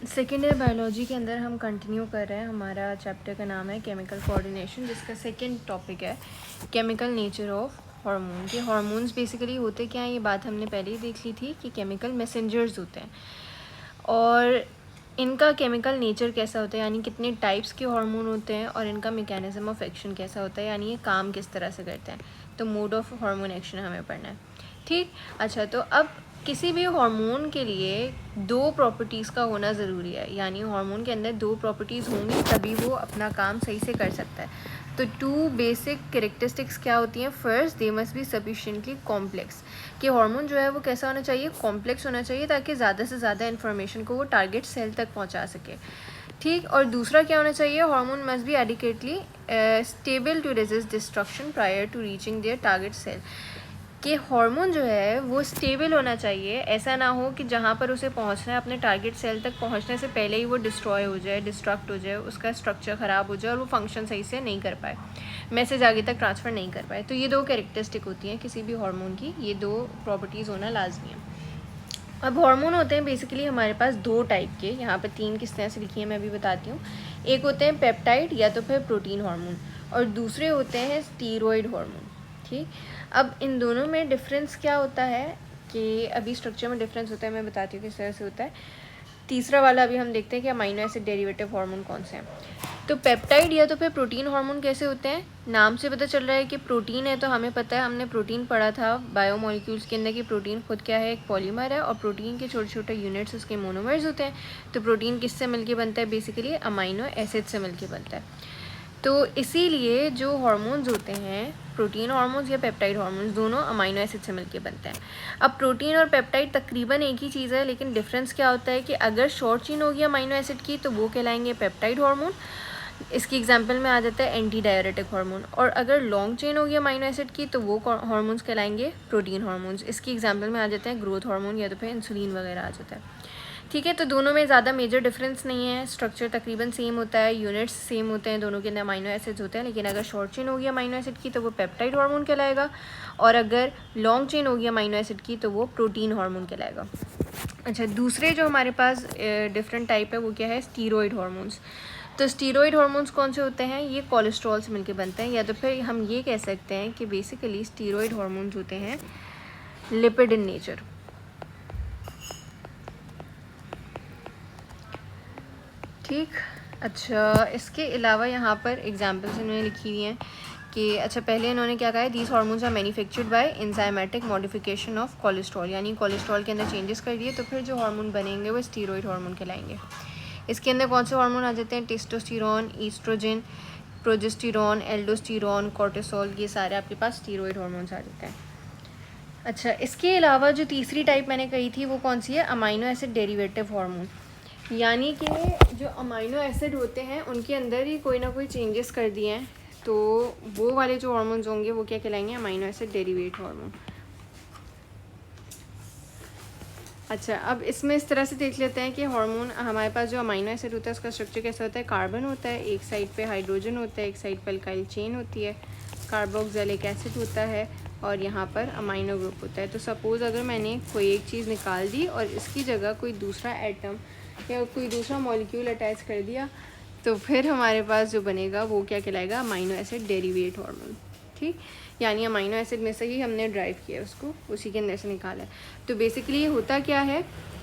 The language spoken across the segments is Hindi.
सेकेंड ईयर बायोलॉजी के अंदर हम कंटिन्यू कर रहे हैं। हमारा चैप्टर का नाम है केमिकल कोऑर्डिनेशन, जिसका सेकेंड टॉपिक है केमिकल नेचर ऑफ हार्मोन। के हार्मोन्स बेसिकली होते क्या हैं, ये बात हमने पहले ही देख ली थी कि केमिकल मैसेंजर्स होते हैं और इनका केमिकल नेचर कैसा होता है, यानी कितने टाइप्स के हार्मोन होते हैं और इनका मैकेनिज्म ऑफ एक्शन कैसा होता है, यानी ये काम किस तरह से करते हैं। तो मोड ऑफ हार्मोन एक्शन हमें पढ़ना है, ठीक। अच्छा, तो अब किसी भी हार्मोन के लिए दो प्रॉपर्टीज़ का होना ज़रूरी है, यानी हार्मोन के अंदर दो प्रॉपर्टीज़ होंगी तभी वो अपना काम सही से कर सकता है। तो टू बेसिक कैरेक्टरिस्टिक्स क्या होती हैं? First, they must be sufficiently complex, कि हार्मोन जो है वो कैसा होना चाहिए, कॉम्प्लेक्स होना चाहिए, ताकि ज़्यादा से ज़्यादा इन्फॉर्मेशन को वो टारगेट सेल तक पहुंचा सके, ठीक। और दूसरा क्या होना चाहिए, hormone must be adequately stable to resist destruction prior to reaching their target cell, कि हार्मोन जो है वो स्टेबल होना चाहिए। ऐसा ना हो कि जहाँ पर उसे पहुँचना है अपने टारगेट सेल तक पहुँचने से पहले ही वो डिस्ट्रॉय हो जाए, डिस्ट्रक्ट हो जाए, उसका स्ट्रक्चर ख़राब हो जाए और वो फंक्शन सही से नहीं कर पाए, मैसेज आगे तक ट्रांसफ़र नहीं कर पाए। तो ये दो कैरेक्टरिस्टिक होती हैं किसी भी हार्मोन की, ये दो प्रॉपर्टीज़ होना लाजमी है। अब हार्मोन होते हैं बेसिकली हमारे पास दो टाइप के, यहाँ पर तीन किस तरह से लिखी है मैं अभी बताती हूँ। एक होते हैं पेप्टाइड या तो फिर प्रोटीन हार्मोन, और दूसरे होते हैं स्टीरॉयड हार्मोन, ठीक। अब इन दोनों में डिफरेंस क्या होता है कि अभी स्ट्रक्चर में डिफरेंस होता है, मैं बताती हूँ किस तरह से होता है। तीसरा वाला अभी हम देखते हैं कि अमाइनो एसिड डेरिवेटिव हार्मोन कौन से हैं। तो पेप्टाइड या तो फिर प्रोटीन हार्मोन कैसे होते हैं, नाम से पता चल रहा है कि प्रोटीन है, तो हमें पता है, हमने प्रोटीन पढ़ा था बायोमोलिक्यूल्स के अंदर कि प्रोटीन खुद क्या है, एक पॉलीमर है, और प्रोटीन के छोटे छोटे यूनिट्स उसके मोनोमर्स होते हैं। तो प्रोटीन किससे मिलके बनता है, बेसिकली अमाइनो एसिड से मिलके बनता है। तो इसीलिए जो हार्मोन्स होते हैं, प्रोटीन हार्मोन्स या पेप्टाइड हार्मोन्स, दोनों अमाइनो एसिड से मिलके बनते हैं। अब प्रोटीन और पेप्टाइड तकरीबन एक ही चीज़ है, लेकिन डिफरेंस क्या होता है कि अगर शॉर्ट चेन होगी अमाइनो एसिड की तो वो कहलाएंगे पेप्टाइड हार्मोन, इसकी एग्जांपल में आ जाता है एंटी डायरेटिक हार्मोन। और अगर लॉन्ग चेन होगी अमाइनो एसिड की तो वो हार्मोन्स कहलाएंगे प्रोटीन हार्मोन्स, इसकी एग्जांपल में आ जाते हैं ग्रोथ हार्मोन या तो फिर इंसुलिन वगैरह आ जाता है, ठीक है। तो दोनों में ज़्यादा मेजर डिफरेंस नहीं है, स्ट्रक्चर तकरीबन सेम होता है, यूनिट्स सेम होते हैं, दोनों के अंदर अमाइनो एसिड्स होते हैं। लेकिन अगर शॉर्ट चेन होगी अमाइनो एसिड की तो वो पेप्टाइड हार्मोन कहलाएगा, और अगर लॉन्ग चेन होगी अमाइनो एसिड की तो वो प्रोटीन हार्मोन कहलाएगा। अच्छा, दूसरे जो हमारे पास डिफरेंट टाइप है वो क्या है, स्टीरॉयड हार्मोन्स। तो स्टीरॉयड हार्मोन्स कौन से होते हैं, ये कोलेस्ट्रॉल से मिलकर बनते हैं, या तो फिर हम ये कह सकते हैं कि बेसिकली स्टीरॉयड हार्मोन्स होते हैं लिपिड इन नेचर, ठीक। अच्छा, इसके अलावा यहाँ पर एग्जाम्पल्स इन्होंने लिखी हुई हैं कि अच्छा, पहले इन्होंने क्या कहा है, these hormones are manufactured by enzymatic modification of cholesterol, यानी कोलेस्ट्रॉल के अंदर चेंजेस कर दिए तो फिर जो हार्मोन बनेंगे वो स्टीरॉयड हार्मोन कहलाएंगे। इसके अंदर कौन से हार्मोन आ जाते हैं, testosterone, estrogen, progesterone, aldosterone, cortisol, ये सारे आपके पास स्टीरॉयड हार्मोन्स आ जाते हैं। अच्छा, इसके अलावा जो तीसरी टाइप मैंने कही थी वो कौन सी है, अमाइनो एसिड डेरिवेटिव हार्मोन, यानी कि जो अमाइनो एसिड होते हैं उनके अंदर ही कोई ना कोई चेंजेस कर दिए हैं, तो वो वाले जो हार्मोन्स होंगे वो क्या कहलाएंगे, अमाइनो एसिड डेरिवेट हार्मोन। अच्छा, अब इसमें इस तरह से देख लेते हैं कि हार्मोन, हमारे पास जो अमाइनो एसिड होता है उसका स्ट्रक्चर कैसा होता है, कार्बन होता है, एक साइड पे हाइड्रोजन होता है, एक साइड पे अल्काइल चेन होती है, कार्बोक्सिलिक एसिड होता है, और यहाँ पर अमाइनो ग्रुप होता है। तो सपोज़ अगर मैंने कोई एक चीज़ निकाल दी और इसकी जगह कोई दूसरा एटम या कोई दूसरा मॉलिक्यूल अटैच कर दिया तो फिर हमारे पास जो बनेगा वो क्या कहलाएगा, अमाइनो एसिड डेरिवेट हार्मोन, ठीक। यानी अमाइनो एसिड में से ही हमने ड्राइव किया उसको, उसी के अंदर से निकाला है। तो बेसिकली ये होता क्या है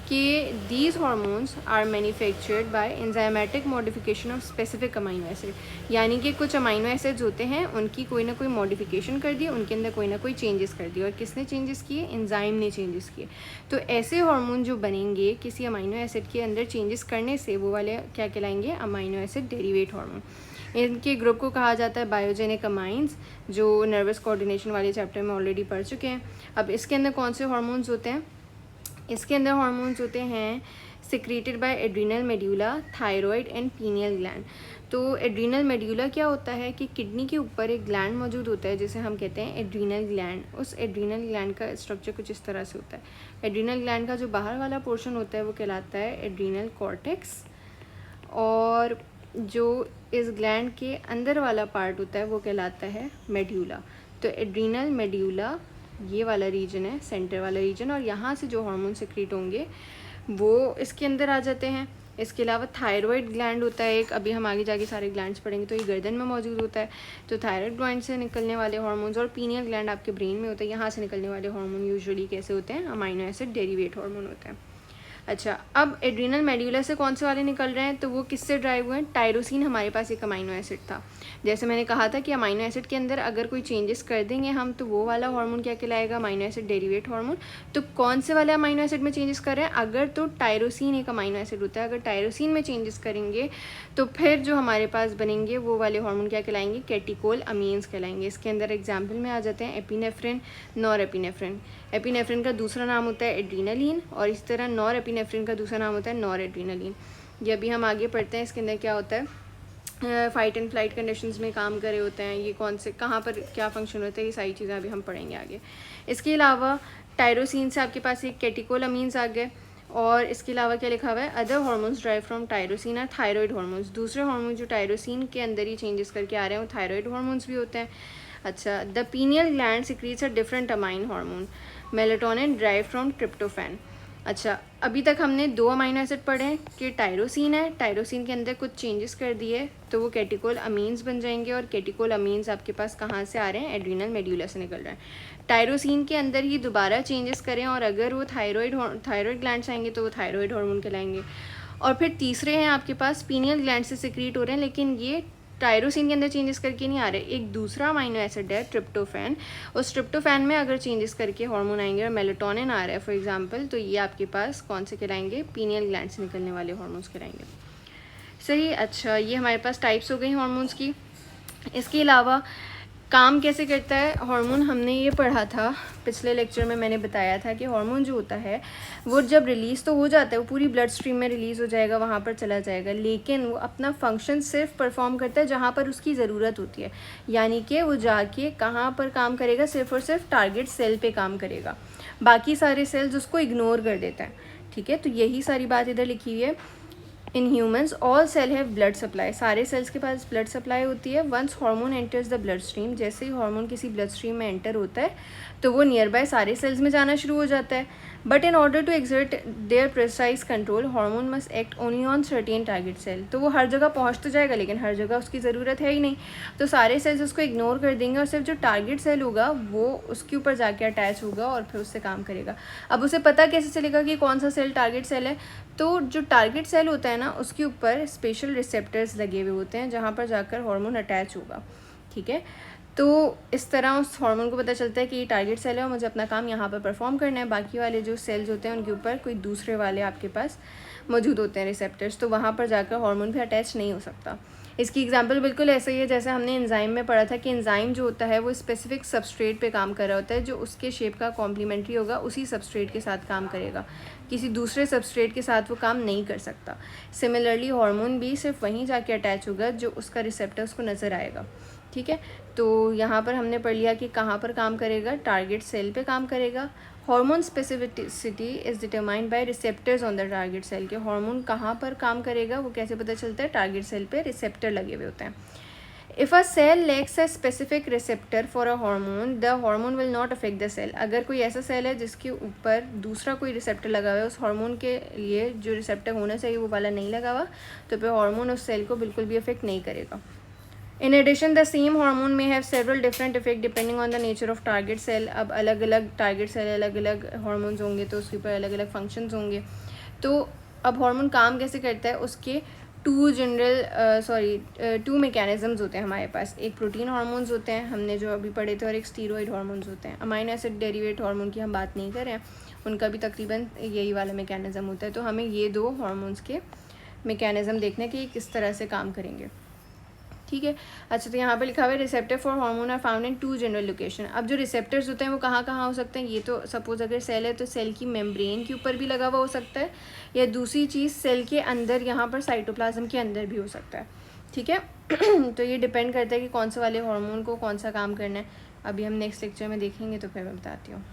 कि these hormones are manufactured by enzymatic modification of specific amino acid, यानी कि कुछ अमाइनो एसिड्स होते हैं उनकी कोई ना कोई मॉडिफिकेशन कर दी, उनके अंदर कोई ना कोई चेंजेस कर दिए, और किसने चेंजेस किए, एंजाइम ने चेंजेस किए। तो ऐसे हार्मोन जो बनेंगे किसी अमाइनो एसिड के अंदर चेंजेस करने से, वो वाले क्या कहलाएंगे, अमाइनो एसिड डेरिवेट हार्मोन। इनके ग्रुप को कहा जाता है बायोजेनिक अमाइंस, जो नर्वस कोऑर्डिनेशन वाले चैप्टर में ऑलरेडी पढ़ चुके हैं। अब इसके अंदर कौन से हार्मोन्स होते हैं, इसके अंदर हार्मोन्स होते हैं secreted by adrenal medulla, thyroid and pineal gland. तो एड्रीनल मेड्यूला क्या होता है कि किडनी के ऊपर एक ग्लैंड मौजूद होता है जिसे हम कहते हैं एड्रीनल ग्लैंड। उस एड्रीनल ग्लैंड का स्ट्रक्चर कुछ इस तरह से होता है। एड्रीनल ग्लैंड का जो बाहर वाला पोर्शन होता है वो कहलाता है एड्रीनल कॉर्टेक्स, और जो इस ग्लैंड के अंदर वाला पार्ट होता है वो कहलाता है मेड्यूला। तो एड्रीनल मेड्यूला ये वाला रीजन है, सेंटर वाला रीजन, और यहाँ से जो हार्मोन सिक्रीट होंगे वो इसके अंदर आ जाते हैं। इसके अलावा थायराइड ग्लैंड होता है एक, अभी हम आगे जाके सारे ग्लैंड्स पढ़ेंगे तो ये गर्दन में मौजूद होता है। तो थायराइड ग्लैंड से निकलने वाले हार्मोन्स, और पीनियल ग्लैंड आपके ब्रेन में होता है, यहाँ से निकलने वाले हार्मोन यूजुअली कैसे होते हैं, अमाइनो एसिड डेरिवेट हार्मोन होते हैं। अच्छा, अब एड्रीनल मेड्यूला से कौन से वाले निकल रहे हैं, तो वो किससे ड्राइव हुए हैं, टायरोसिन हमारे पास एक अमाइनो एसिड था। जैसे मैंने कहा था कि अमाइनो एसिड के अंदर अगर कोई चेंजेस कर देंगे हम तो वो वाला हार्मोन क्या कहलाएगा, अमाइनो एसिड डेरिवेट हार्मोन। तो कौन से वाले अमाइनो एसिड में चेंजेस कर रहे हैं, अगर तो टायरोसिन एक अमाइनो एसिड होता है, अगर टायरोसिन में चेंजेस करेंगे तो फिर जो हमारे पास बनेंगे वो वाले हार्मोन क्या कहलाएंगे, कैटिकोल अमीन्स कहलाएंगे। इसके अंदर एग्जाम्पल में आ जाते हैं एपिनेफ्रिन, नॉर एपिनेफ्रिन। एपिनेफ्रिन का दूसरा नाम होता है एड्रीनलिन, और इस तरह नॉर एपिनेफ्रिन का दूसरा नाम होता है नॉर एड्रीनलिन। ये अभी हम आगे पढ़ते हैं। इसके अंदर क्या होता है, फाइट एंड फ्लाइट कंडीशंस में काम करे होते हैं, ये कौन से कहाँ पर क्या फंक्शन होता है, ये सारी चीज़ें अभी हम पढ़ेंगे आगे। इसके अलावा टायरोसिन से आपके पास एक कैटिकोल अमीन्स आ गए, और इसके अलावा क्या लिखा हुआ है, other hormones drive from tyrosine और थायराइड हार्मोन्स। दूसरे हार्मोन जो टायरोसिन के अंदर ही चेंजेस करके आ रहे हैं वो थायराइड हार्मोन्स भी होते हैं। अच्छा, the pineal gland secretes a different amine hormone, melatonin drive from tryptophan. अच्छा, अभी तक हमने 2 अमाइनो एसिड पढ़े हैं कि टायरोसिन है, टायरोसिन के अंदर कुछ चेंजेस कर दिए तो वो कैटिकोल अमीन्स बन जाएंगे, और कैटिकोल अमीन्स आपके पास कहाँ से आ रहे हैं, एड्रीनल मेड्यूला से निकल रहे हैं। टायरोसिन के अंदर ही दोबारा चेंजेस करें और अगर वो थायराइड ग्लैंड से आएंगे तो वो थायराइड हार्मोन कहलाएंगे। और फिर तीसरे हैं आपके पास पीनियल ग्लैंड से सिक्रीट हो रहे हैं, लेकिन ये टायरोसिन के अंदर चेंजेस करके नहीं आ रहे, एक दूसरा अमाइनो एसिड है ट्रिप्टोफैन, उस ट्रिप्टोफैन में अगर चेंजेस करके हार्मोन आएंगे और मेलेटोनिन आ रहा है फॉर एग्जांपल, तो ये आपके पास कौन से कहलाएंगे, पीनियल ग्लैंड से निकलने वाले हार्मोन्स कहलाएंगे। सही। अच्छा, ये हमारे पास टाइप्स हो गई हार्मोन्स की। इसके अलावा काम कैसे करता है हार्मोन, हमने ये पढ़ा था पिछले लेक्चर में, मैंने बताया था कि हार्मोन जो होता है वो जब रिलीज़ तो हो जाता है, वो पूरी ब्लड स्ट्रीम में रिलीज़ हो जाएगा, वहाँ पर चला जाएगा, लेकिन वो अपना फंक्शन सिर्फ परफॉर्म करता है जहाँ पर उसकी ज़रूरत होती है। यानी कि वो जाके कहाँ पर काम करेगा, सिर्फ और सिर्फ टारगेट सेल पे काम करेगा, बाकी सारे सेल्स उसको इग्नोर कर देता है। ठीक है, तो यही सारी बात इधर लिखी हुई है। In humans all cell have blood supply, सारे सेल्स के पास ब्लड सप्लाई होती है। Once hormone enters the blood stream, जैसे ही हार्मोन किसी ब्लड स्ट्रीम में एंटर होता है तो वो नियर बाय सारे सेल्स में जाना शुरू हो जाता है। But in order to exert their precise control hormone must act only on certain target cell. तो वो हर जगह पहुंच तो जाएगा लेकिन हर जगह उसकी ज़रूरत है ही नहीं, तो सारे सेल्स उसको इग्नोर कर देंगे और सिर्फ जो टारगेट सेल होगा वो उसके ऊपर जाके अटैच होगा और फिर उससे काम करेगा। अब उसे पता कैसे चलेगा कि कौन सा सेल टारगेट सेल है, तो जो टारगेट सेल होता है ना उसके ऊपर स्पेशल रिसेप्टर्स लगे हुए होते हैं जहाँ पर जाकर हार्मोन अटैच होगा। ठीक है, तो इस तरह उस हार्मोन को पता चलता है कि ये टारगेट सेल है और मुझे अपना काम यहाँ पर परफॉर्म करना है। बाकी वाले जो सेल्स होते हैं उनके ऊपर कोई दूसरे वाले आपके पास मौजूद होते हैं रिसेप्टर्स, तो वहाँ पर जाकर हार्मोन भी अटैच नहीं हो सकता। इसकी एग्जांपल बिल्कुल ऐसा ही है जैसे हमने एंजाइम में पढ़ा था कि एंजाइम जो होता है वो स्पेसिफिक सबस्ट्रेट पे काम कर रहा होता है, जो उसके शेप का कॉम्प्लीमेंट्री होगा उसी सबस्ट्रेट के साथ काम करेगा, किसी दूसरे सबस्ट्रेट के साथ वो काम नहीं कर सकता। सिमिलरली हार्मोन भी सिर्फ वहीं जाके अटैच होगा जो उसका रिसेप्टर उसको नज़र आएगा। ठीक है, तो यहाँ पर हमने पढ़ लिया कि कहाँ पर काम करेगा, टारगेट सेल पे काम करेगा। Hormone specificity is determined by receptors on the target cell, के हार्मोन कहाँ पर काम करेगा वो कैसे पता चलता है, टारगेट सेल पे रिसेप्टर लगे हुए होते हैं। If a cell lacks a specific receptor for a hormone the hormone will not affect the cell. अगर कोई ऐसा सेल है जिसके ऊपर दूसरा कोई रिसेप्टर लगा हुआ है, उस हार्मोन के लिए जो रिसेप्टर होना चाहिए वो वाला नहीं लगा हुआ, तो फिर हार्मोन उस सेल को बिल्कुल भी अफेक्ट नहीं करेगा। In addition, the same hormone may have several different effects depending on the nature of target cell. अब अलग अलग टारगेट सेल अलग अलग हार्मोन्स होंगे तो उसके ऊपर अलग अलग फंक्शंस होंगे। तो अब हार्मोन काम कैसे करता है, उसके टू मैकेनिज्म्स होते हैं हमारे पास। एक प्रोटीन हार्मोन्स होते हैं हमने जो अभी पढ़े थे, और एक स्टीरॉयड हार्मोन्स होते हैं। अमाइनो एसिड डेरिवेट हार्मोन की हम बात नहीं कर रहे हैं, उनका भी तकरीबन यही वाला मैकेनिज्म होता है। तो हमें ये 2 हार्मोन्स के मैकेनिज्म देखने कि किस तरह से काम करेंगे। ठीक है, अच्छा, तो यहाँ पे लिखा हुआ है receptor for hormone are found in 2 general location. अब जो रिसेप्टर्स होते हैं वो कहाँ कहाँ हो सकते हैं, ये तो सपोज अगर सेल है तो सेल की मेम्ब्रेन के ऊपर भी लगा हुआ हो सकता है, या दूसरी चीज़ सेल के अंदर यहाँ पर साइटोप्लाज्म के अंदर भी हो सकता है। ठीक है तो ये डिपेंड करता है कि कौन से वाले हार्मोन को कौन सा काम करना है। अभी हम नेक्स्ट लेक्चर में देखेंगे तो फिर मैं बताती हूँ।